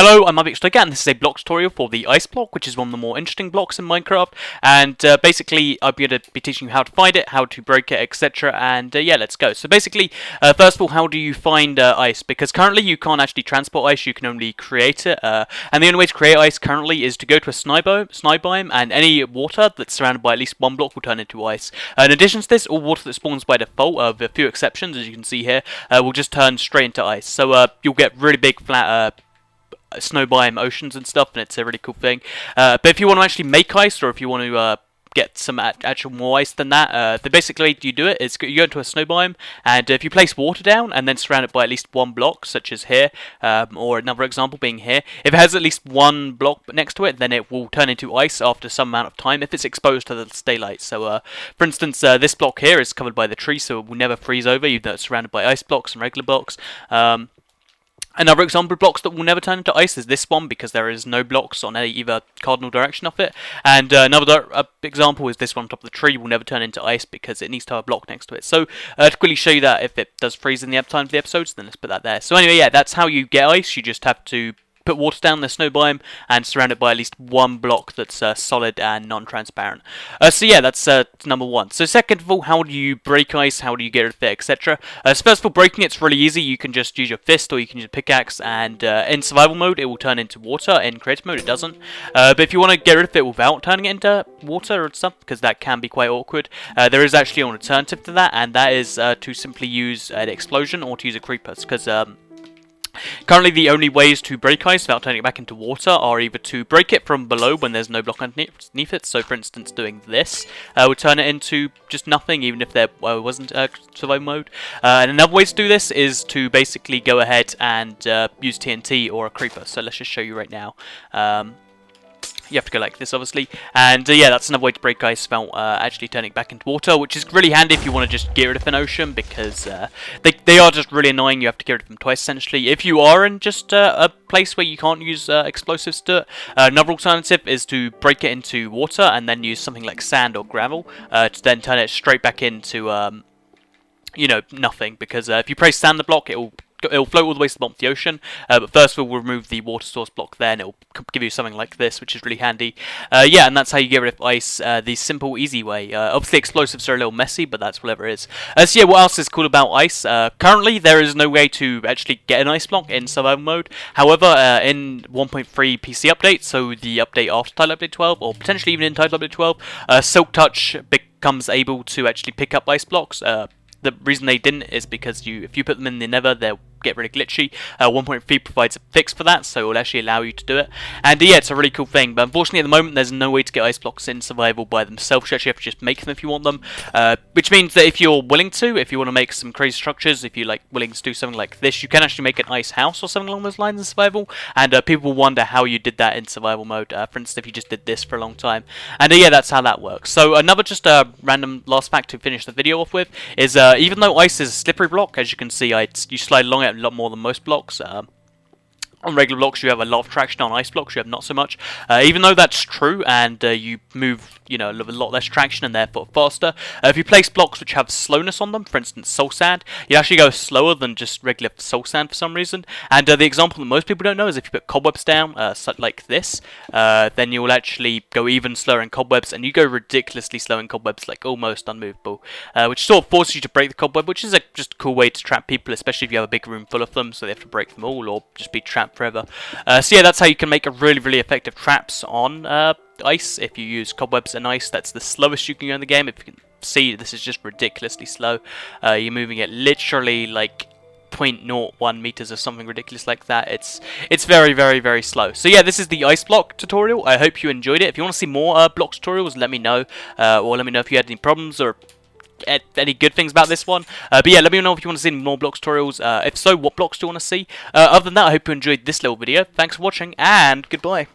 Hello, I'm Again, this is a block tutorial for the ice block, which is one of the more interesting blocks in Minecraft, and basically I'll be able to be teaching you how to find it, how to break it, etc, and yeah, let's go. So basically, first of all, how do you find ice? Because currently you can't actually transport ice, you can only create it, and the only way to create ice currently is to go to a snow biome, and any water that's surrounded by at least one block will turn into ice. In addition to this, all water that spawns by default, with a few exceptions, as you can see here, will just turn straight into ice. So you'll get really big flat snow biome oceans and stuff, and it's a really cool thing. But if you want to actually make ice, or if you want to get some actual more ice than that, the basic way you do it is you go into a snow biome, and if you place water down and then surround it by at least one block, such as here, or another example being here, if it has at least one block next to it, then it will turn into ice after some amount of time if it's exposed to the daylight. So for instance, this block here is covered by the tree, so it will never freeze over, even though it's surrounded by ice blocks and regular blocks. Another example of blocks that will never turn into ice is this one, because there is no blocks on either cardinal direction of it. And another example is this one on top of the tree will never turn into ice because it needs to have a block next to it. So to quickly show you that if it does freeze in the time of the episodes, then let's put that there. So anyway, yeah, that's how you get ice. You just have to put water down the snow biome and surround it by at least one block that's solid and non-transparent. So yeah, that's number one. So second of all, how do you break ice? How do you get rid of it, etc.? So first of all, breaking it's really easy. You can just use your fist or you can use a pickaxe, and in survival mode it will turn into water. In creative mode it doesn't. But if you want to get rid of it without turning it into water or stuff, because that can be quite awkward, there is actually an alternative to that, and that is to simply use an explosion or to use a creeper, because currently, the only ways to break ice without turning it back into water are either to break it from below when there's no block underneath it. So, for instance, doing this would turn it into just nothing, even if there wasn't survival mode. And another way to do this is to basically go ahead and use TNT or a creeper. So let's just show you right now. You have to go like this, obviously, and yeah, that's another way to break ice without actually turning it back into water, which is really handy if you want to just get rid of an ocean, because they are just really annoying. You have to get rid of them twice, essentially. If you are in just a place where you can't use explosives to it, another alternative is to break it into water and then use something like sand or gravel to then turn it straight back into, you know, nothing, because if you place sand the block, it'll float all the way to the bottom of the ocean, but first we'll remove the water source block there, and it'll give you something like this, which is really handy. Yeah, and that's how you get rid of ice, the simple, easy way. Obviously explosives are a little messy, but that's whatever it is. So yeah, what else is cool about ice? Currently there is no way to actually get an ice block in survival mode. However, in 1.3 PC update, so the update after Title Update 12, or potentially even in Title Update 12, Silk Touch becomes able to actually pick up ice blocks. The reason they didn't is because if you put them in the Nether, they'll get really glitchy. 1.3 provides a fix for that, so it will actually allow you to do it. And yeah, it's a really cool thing, but unfortunately at the moment there's no way to get ice blocks in survival by themselves. You actually have to just make them if you want them, which means that if you're willing to, if you want to make some crazy structures, if you're like willing to do something like this, you can actually make an ice house or something along those lines in survival, and people will wonder how you did that in survival mode, for instance if you just did this for a long time. And yeah, that's how that works. So another just random last fact to finish the video off with is even though ice is a slippery block, as you can see, you slide along it a lot more than most blocks. On regular blocks you have a lot of traction, on ice blocks you have not so much. Even though that's true, and you move, you know, a lot less traction and therefore faster, if you place blocks which have slowness on them, for instance soul sand, you actually go slower than just regular soul sand for some reason. And the example that most people don't know is if you put cobwebs down, like this, then you will actually go even slower in cobwebs, and you go ridiculously slow in cobwebs, like almost unmovable, which sort of forces you to break the cobweb, which is just a cool way to trap people, especially if you have a big room full of them, so they have to break them all or just be trapped forever. So yeah, that's how you can make a really effective traps on ice if you use cobwebs and ice. That's the slowest you can go in the game. If you can see, this is just ridiculously slow. You're moving it literally like 0.01 meters or something ridiculous like that. It's very slow. So yeah, this is the ice block tutorial. I hope you enjoyed it. If you want to see more block tutorials, let me know, or let me know if you had any problems or any good things about this one. But yeah, let me know if you want to see more blocks tutorials. If so, what blocks do you want to see? Other than that, I hope you enjoyed this little video. Thanks for watching, and goodbye.